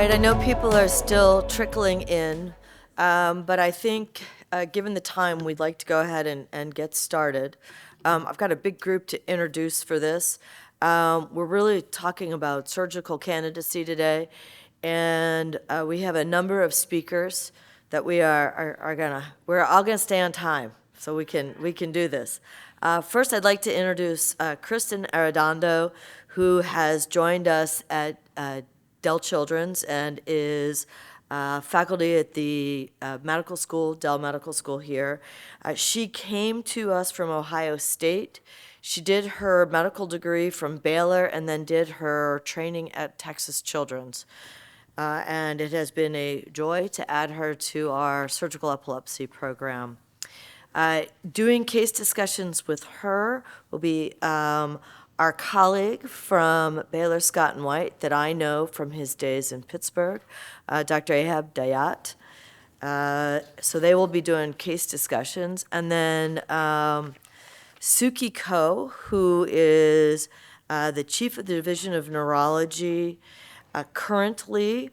right, I know people are still trickling in, but I think, given the time, we'd like to go ahead and get started. I've got a big group to introduce for this. We're really talking about surgical candidacy today, and we have a number of speakers that we're all gonna stay on time, so we can do this. First, I'd like to introduce Kristen Arredondo, who has joined us at Dell Children's and is faculty at the medical school, Dell Medical School here. She came to us from Ohio State. She did her medical degree from Baylor and then did her training at Texas Children's. And it has been a joy to add her to our surgical epilepsy program. Doing case discussions with her will be our colleague from Baylor Scott and White that I know from his days in Pittsburgh, Dr. Ehab Dayyat. So they will be doing case discussions. And then Suki Ko, who is the chief of the Division of Neurology currently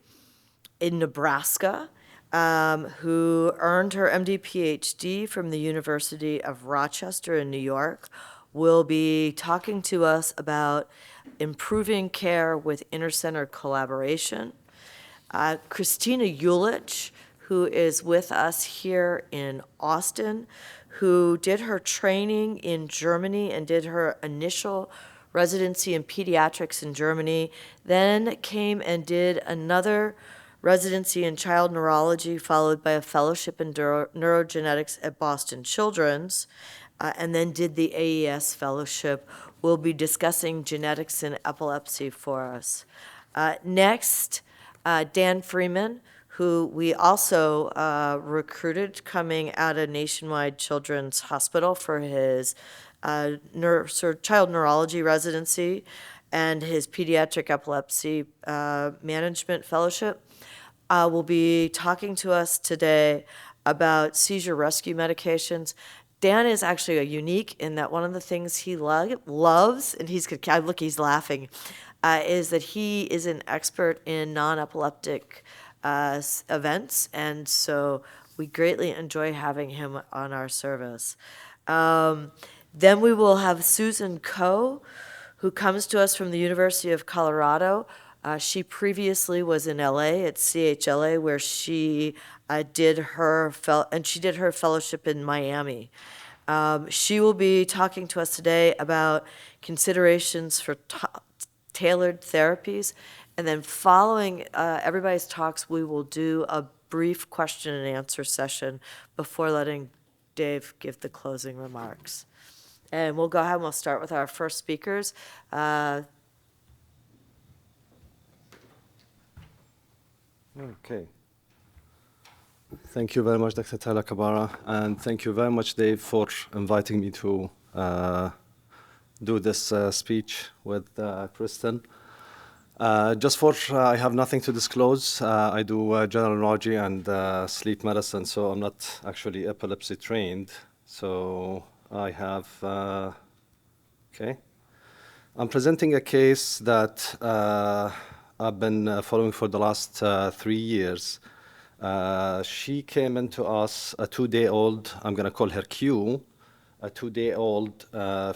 in Nebraska, who earned her MD PhD from the University of Rochester in New York, will be talking to us about improving care with intercenter collaboration. Christina Ulich, who is with us here in Austin, who did her training in Germany and did her initial residency in pediatrics in Germany, then came and did another residency in child neurology, followed by a fellowship in neurogenetics at Boston Children's, and then did the AES fellowship. We'll be discussing genetics in epilepsy for us. Next, Dan Freeman, who we also recruited coming out of Nationwide Children's Hospital for his child neurology residency and his pediatric epilepsy management fellowship, will be talking to us today about seizure rescue medications. Dan is actually a unique in that one of the things he loves, and he's laughing, is that he is an expert in non-epileptic events, and so we greatly enjoy having him on our service. Then we will have Susan Ko, who comes to us from the University of Colorado. She previously was in LA at CHLA, where she did her fellowship in Miami. She will be talking to us today about considerations for tailored therapies, and then following everybody's talks, we will do a brief question and answer session before letting Dave give the closing remarks. And we'll go ahead and we'll start with our first speakers. Okay. Thank you very much, Dr. Tyler Kabara, and thank you very much, Dave, for inviting me to do this speech with Kristen. I have nothing to disclose. I do general neurology and sleep medicine, so I'm not actually epilepsy trained. So I have, okay. I'm presenting a case that I've been following for the last 3 years. She came into us, a 2-day-old, I'm gonna call her Q, a 2-day-old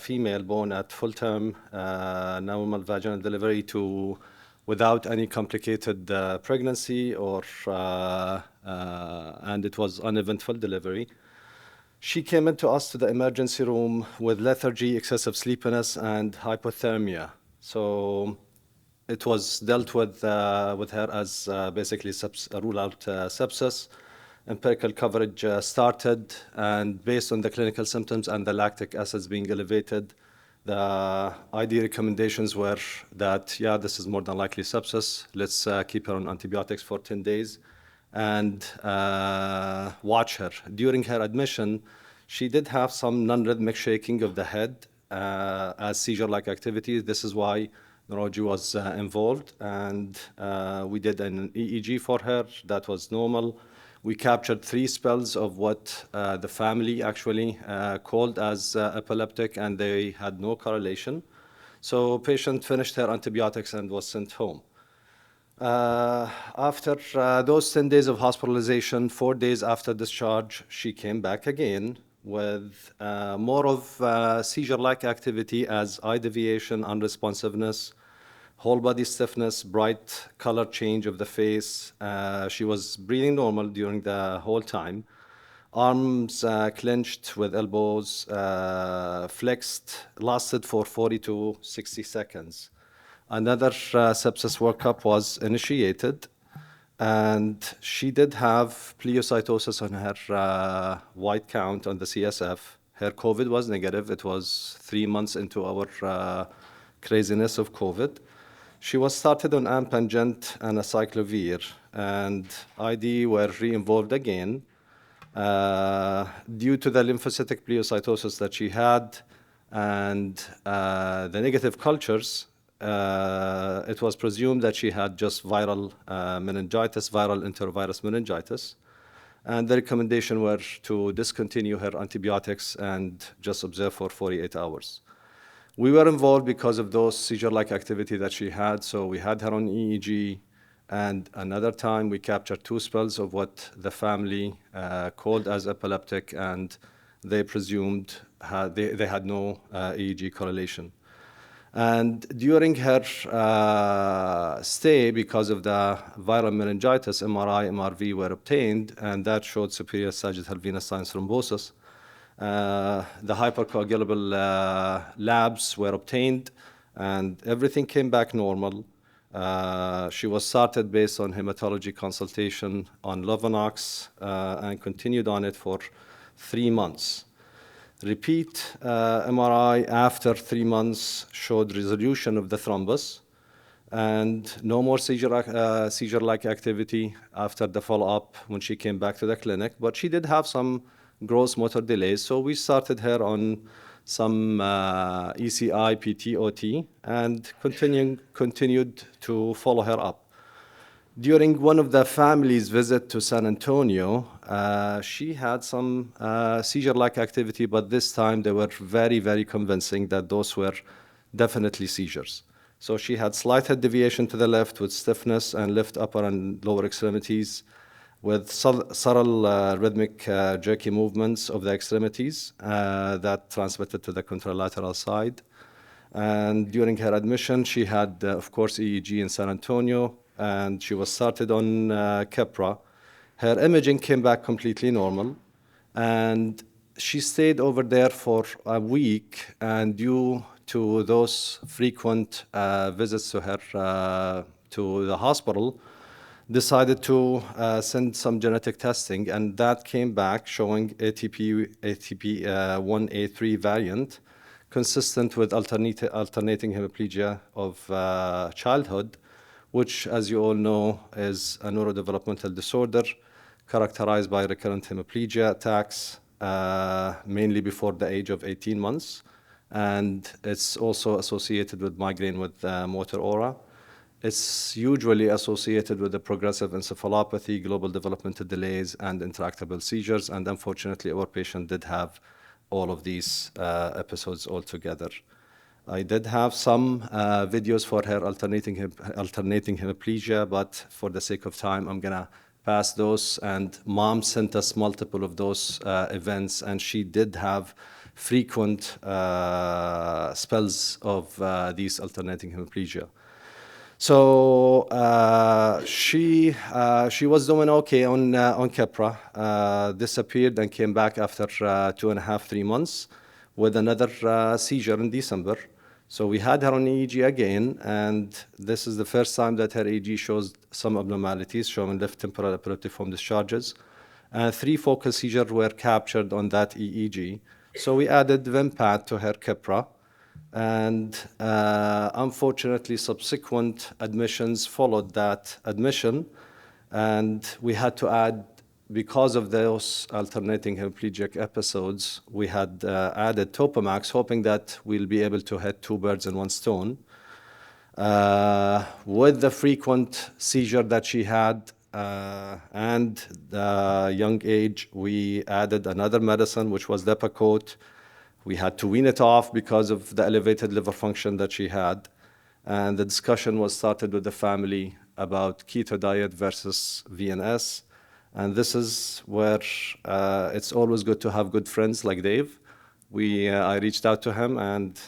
female born at full-term normal vaginal delivery without any complicated pregnancy and it was uneventful delivery. She came into us to the emergency room with lethargy, excessive sleepiness, and hypothermia. So it was dealt with her as basically a rule-out sepsis. Empirical coverage started, and based on the clinical symptoms and the lactic acids being elevated, the ID recommendations were that, yeah, this is more than likely sepsis. Let's keep her on antibiotics for 10 days and watch her. During her admission, she did have some non-rhythmic shaking of the head as seizure-like activity. This is why neurology was involved, and we did an EEG for her. That was normal. We captured 3 spells of what the family actually called as epileptic, and they had no correlation. So patient finished her antibiotics and was sent home. After those 10 days of hospitalization, 4 days after discharge, she came back again with more of seizure-like activity as eye deviation, unresponsiveness, whole body stiffness, bright color change of the face. She was breathing normal during the whole time. Arms clenched with elbows flexed, lasted for 40 to 60 seconds. Another sepsis workup was initiated, and she did have pleocytosis on her white count on the CSF. Her COVID was negative. It was 3 months into our craziness of COVID. She was started on Ampangent and acyclovir, and ID were re-involved again. Due to the lymphocytic pleocytosis that she had and the negative cultures, it was presumed that she had just viral meningitis, viral enterovirus meningitis. And the recommendation were to discontinue her antibiotics and just observe for 48 hours. We were involved because of those seizure-like activity that she had, so we had her on EEG, and another time we captured 2 spells of what the family called as epileptic, and they presumed they had no EEG correlation. And during her stay, because of the viral meningitis, MRI, MRV were obtained, and that showed superior sagittal venous sinus thrombosis. The hypercoagulable labs were obtained, and everything came back normal. She was started based on hematology consultation on Lovenox and continued on it for 3 months. Repeat MRI after 3 months showed resolution of the thrombus and no more seizure-like activity after the follow-up when she came back to the clinic. But she did have some gross motor delays, so we started her on some ECI, PT, OT, and continued to follow her up. During one of the family's visit to San Antonio, she had some seizure-like activity, but this time they were very, very convincing that those were definitely seizures. So she had slight head deviation to the left with stiffness and left upper and lower extremities with subtle rhythmic jerky movements of the extremities that transmitted to the contralateral side. And during her admission, she had, of course, EEG in San Antonio, and she was started on Keppra. Her imaging came back completely normal, and she stayed over there for a week, and due to those frequent visits to her to the hospital, decided to send some genetic testing, and that came back showing ATP1A3 variant, consistent with alternating hemiplegia of childhood, which, as you all know, is a neurodevelopmental disorder characterized by recurrent hemiplegia attacks, mainly before the age of 18 months. And it's also associated with migraine with motor aura. It's usually associated with the progressive encephalopathy, global developmental delays, and intractable seizures. And unfortunately, our patient did have all of these episodes altogether. I did have some videos for her alternating hemiplegia, but for the sake of time, I'm gonna pass those. And mom sent us multiple of those events, and she did have frequent spells of these alternating hemiplegia. So she was doing okay on Keppra, disappeared and came back after 2.5, 3 months with another seizure in December. So we had her on EEG again, and this is the first time that her EEG shows some abnormalities, showing left temporal epileptiform discharges. 3 focal seizures were captured on that EEG. So we added Vimpat to her Keppra. And unfortunately, subsequent admissions followed that admission, and we had to add, because of those alternating hemiplegic episodes, we had added Topamax, hoping that we'll be able to hit 2 birds in 1 stone. With the frequent seizure that she had and the young age, we added another medicine, which was Depakote. We had to wean it off because of the elevated liver function that she had. And the discussion was started with the family about keto diet versus VNS. And this is where it's always good to have good friends like Dave. I reached out to him and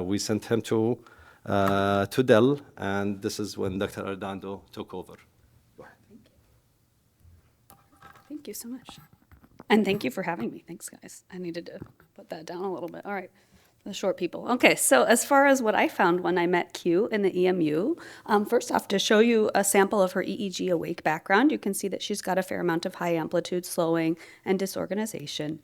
we sent him to Dell, and this is when Dr. Arredondo took over. Thank you so much. And thank you for having me. Thanks, guys. I needed to put that down a little bit. All right, the short people. Okay, so as far as what I found when I met Q in the EMU, first off, to show you a sample of her EEG awake background, you can see that she's got a fair amount of high amplitude slowing and disorganization.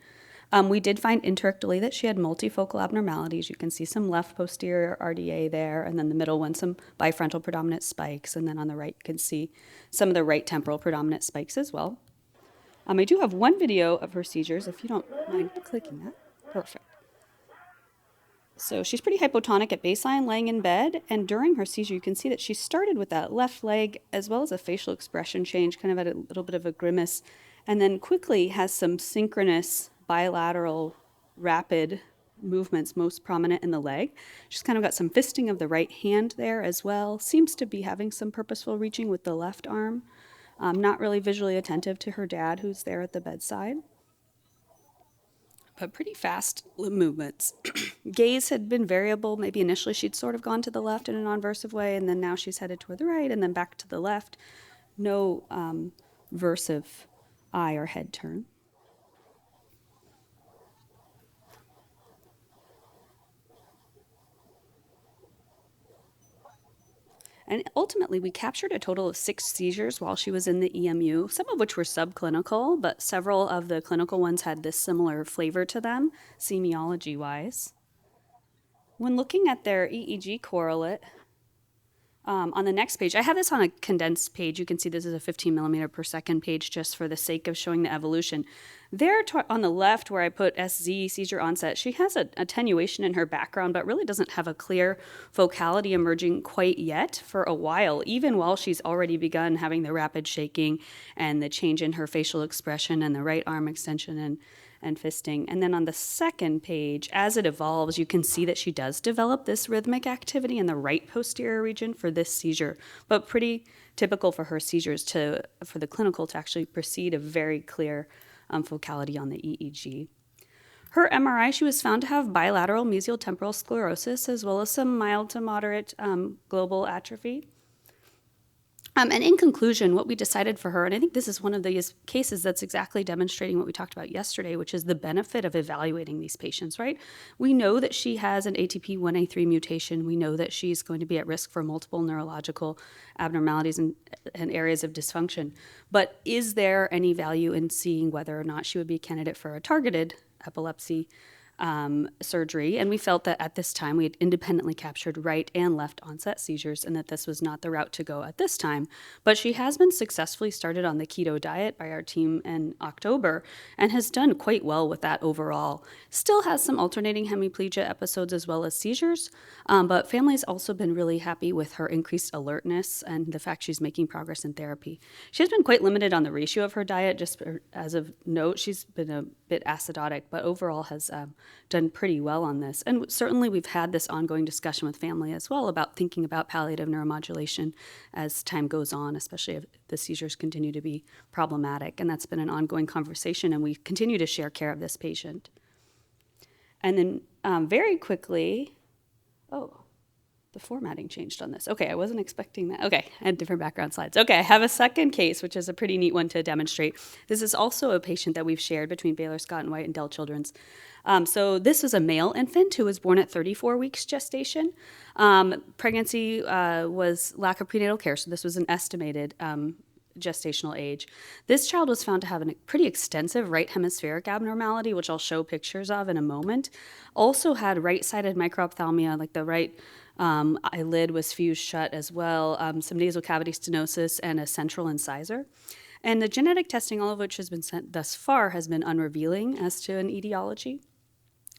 We did find interictally that she had multifocal abnormalities. You can see some left posterior RDA there, and then the middle one, some bifrontal predominant spikes, and then on the right, you can see some of the right temporal predominant spikes as well. I do have one video of her seizures, if you don't mind clicking that. Perfect. So she's pretty hypotonic at baseline, laying in bed, and during her seizure, you can see that she started with that left leg, as well as a facial expression change, kind of at a little bit of a grimace, and then quickly has some synchronous bilateral rapid movements, most prominent in the leg. She's kind of got some fisting of the right hand there as well. Seems to be having some purposeful reaching with the left arm. Not really visually attentive to her dad, who's there at the bedside. But pretty fast movements. Gaze had been variable. Maybe initially she'd sort of gone to the left in a non-versive way, and then now she's headed toward the right and then back to the left. No versive eye or head turn. And ultimately, we captured a total of 6 seizures while she was in the EMU, some of which were subclinical, but several of the clinical ones had this similar flavor to them, semiology-wise. When looking at their EEG correlate, on the next page, I have this on a condensed page. You can see this is a 15 millimeter per second page just for the sake of showing the evolution. There on the left where I put SZ, seizure onset, she has an attenuation in her background, but really doesn't have a clear focality emerging quite yet for a while, even while she's already begun having the rapid shaking and the change in her facial expression and the right arm extension and fisting. And then on the second page, as it evolves, you can see that she does develop this rhythmic activity in the right posterior region for this seizure, but pretty typical for her seizures for the clinical to actually precede a very clear focality on the EEG. Her MRI, she was found to have bilateral mesial temporal sclerosis as well as some mild to moderate global atrophy. And in conclusion, what we decided for her, and I think this is one of these cases that's exactly demonstrating what we talked about yesterday, which is the benefit of evaluating these patients, right? We know that she has an ATP1A3 mutation. We know that she's going to be at risk for multiple neurological abnormalities and areas of dysfunction. But is there any value in seeing whether or not she would be a candidate for a targeted epilepsy surgery? And we felt that at this time we had independently captured right and left onset seizures and that this was not the route to go at this time. But she has been successfully started on the keto diet by our team in October and has done quite well with that overall. Still has some alternating hemiplegia episodes as well as seizures, but family's also been really happy with her increased alertness and the fact she's making progress in therapy. She has been quite limited on the ratio of her diet. Just as of note, she's been a bit acidotic, but overall has done pretty well on this. And certainly we've had this ongoing discussion with family as well about thinking about palliative neuromodulation as time goes on, especially if the seizures continue to be problematic. And that's been an ongoing conversation, and we continue to share care of this patient. And then very quickly, the formatting changed on this. Okay, I wasn't expecting that. Okay, I had different background slides. Okay, I have a second case, which is a pretty neat one to demonstrate. This is also a patient that we've shared between Baylor Scott and White and Dell Children's. So this is a male infant who was born at 34 weeks gestation. Pregnancy was lack of prenatal care, so this was an estimated gestational age. This child was found to have a pretty extensive right hemispheric abnormality, which I'll show pictures of in a moment. Also had right-sided microphthalmia, like the right eyelid was fused shut as well, some nasal cavity stenosis, and a central incisor. And the genetic testing, all of which has been sent thus far, has been unrevealing as to an etiology.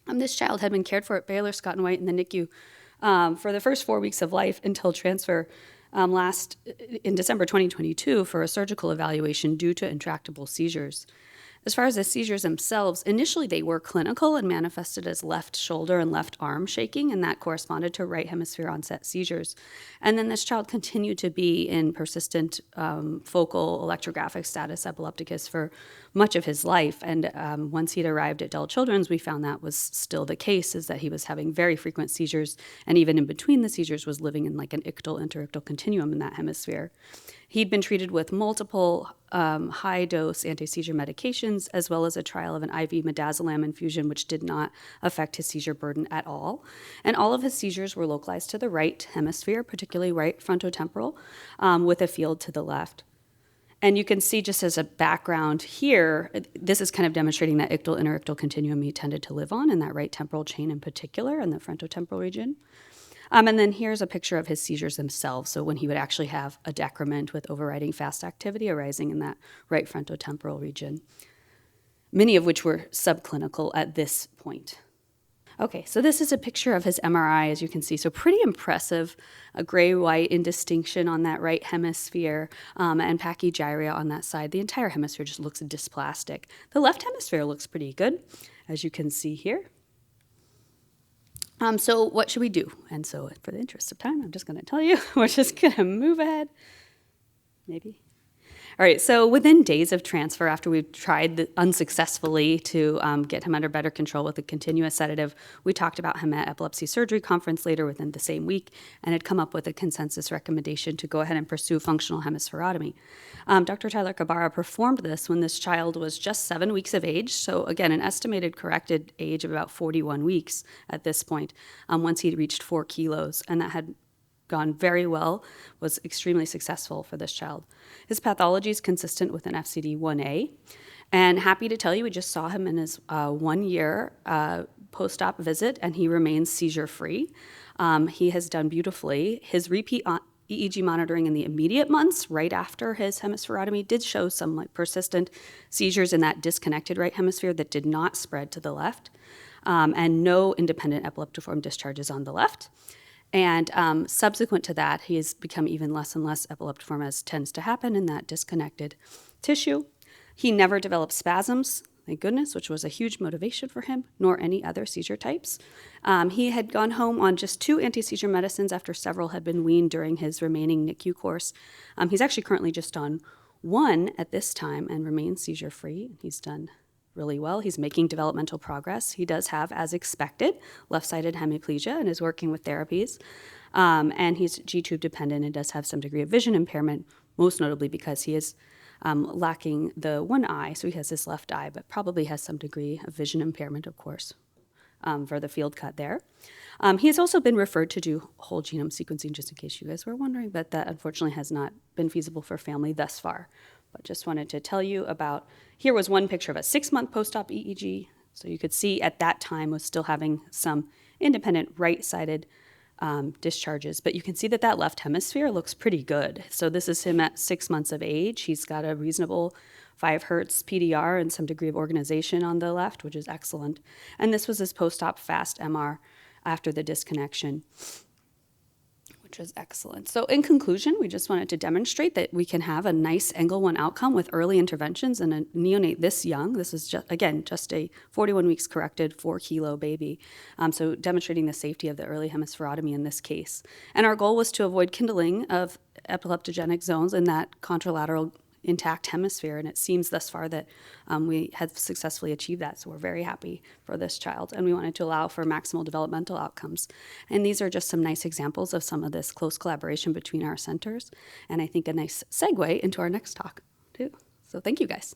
This child had been cared for at Baylor Scott and White in the NICU for the first 4 weeks of life until transfer in December 2022 for a surgical evaluation due to intractable seizures. As far as the seizures themselves, initially they were clinical and manifested as left shoulder and left arm shaking, and that corresponded to right hemisphere onset seizures. And then this child continued to be in persistent focal electrographic status epilepticus for much of his life. And once he'd arrived at Dell Children's, we found that was still the case, is that he was having very frequent seizures, and even in between the seizures was living in like an ictal-interictal continuum in that hemisphere. He'd been treated with multiple high-dose anti-seizure medications, as well as a trial of an IV midazolam infusion, which did not affect his seizure burden at all. And all of his seizures were localized to the right hemisphere, particularly right frontotemporal, with a field to the left. And you can see, just as a background here, this is kind of demonstrating that ictal-interictal continuum he tended to live on, in that right temporal chain in particular, in the frontotemporal region. And then here's a picture of his seizures themselves. So when he would actually have a decrement with overriding fast activity arising in that right frontotemporal region, many of which were subclinical at this point. Okay, so this is a picture of his MRI, as you can see. So pretty impressive, a gray-white indistinction on that right hemisphere, and pachygyria on that side. The entire hemisphere just looks dysplastic. The left hemisphere looks pretty good, as you can see here. So what should we do? And so for the interest of time, I'm just going to tell you, we're just going to move ahead. Maybe. All right, so within days of transfer, after we tried unsuccessfully to get him under better control with a continuous sedative, we talked about him at Epilepsy Surgery Conference later within the same week, and had come up with a consensus recommendation to go ahead and pursue functional hemispherotomy. Dr. Tyler Kabara performed this when this child was just 7 weeks of age, so again, an estimated corrected age of about 41 weeks at this point, once he'd reached 4 kilos, and that had gone very well, was extremely successful for this child. His pathology is consistent with an FCD-1A, and happy to tell you we just saw him in his 1-year post-op visit, and he remains seizure-free. He has done beautifully. His repeat EEG monitoring in the immediate months right after his hemispherotomy did show some persistent seizures in that disconnected right hemisphere that did not spread to the left, and no independent epileptiform discharges on the left. And subsequent to that, he has become even less and less epileptiform, as tends to happen in that disconnected tissue. He never developed spasms, thank goodness, which was a huge motivation for him, nor any other seizure types. He had gone home on just 2 anti-seizure medicines after several had been weaned during his remaining NICU course. He's actually currently just on 1 at this time and remains seizure-free. He's done really well. He's making developmental progress. He does have, as expected, left-sided hemiplegia and is working with therapies. And he's G-tube dependent and does have some degree of vision impairment, most notably because he is lacking the one eye. So he has his left eye, but probably has some degree of vision impairment, of course, for the field cut there. He has also been referred to do whole genome sequencing, just in case you guys were wondering, but that unfortunately has not been feasible for family thus far. But just wanted to tell you about, here was one picture of a 6-month post-op EEG. So you could see at that time was still having some independent right-sided discharges. But you can see that that left hemisphere looks pretty good. So this is him at 6 months of age. He's got a reasonable 5 hertz PDR and some degree of organization on the left, which is excellent. And this was his post-op fast MR after the disconnection, which was excellent. So in conclusion, we just wanted to demonstrate that we can have a nice angle 1 outcome with early interventions in a neonate this young. This is, just a 41 weeks corrected 4-kilo baby. So demonstrating the safety of the early hemispherotomy in this case. And our goal was to avoid kindling of epileptogenic zones in that contralateral intact hemisphere, and it seems thus far that we have successfully achieved that, so we're very happy for this child, and we wanted to allow for maximal developmental outcomes. And these are just some nice examples of some of this close collaboration between our centers, and I think a nice segue into our next talk, too. So thank you, guys.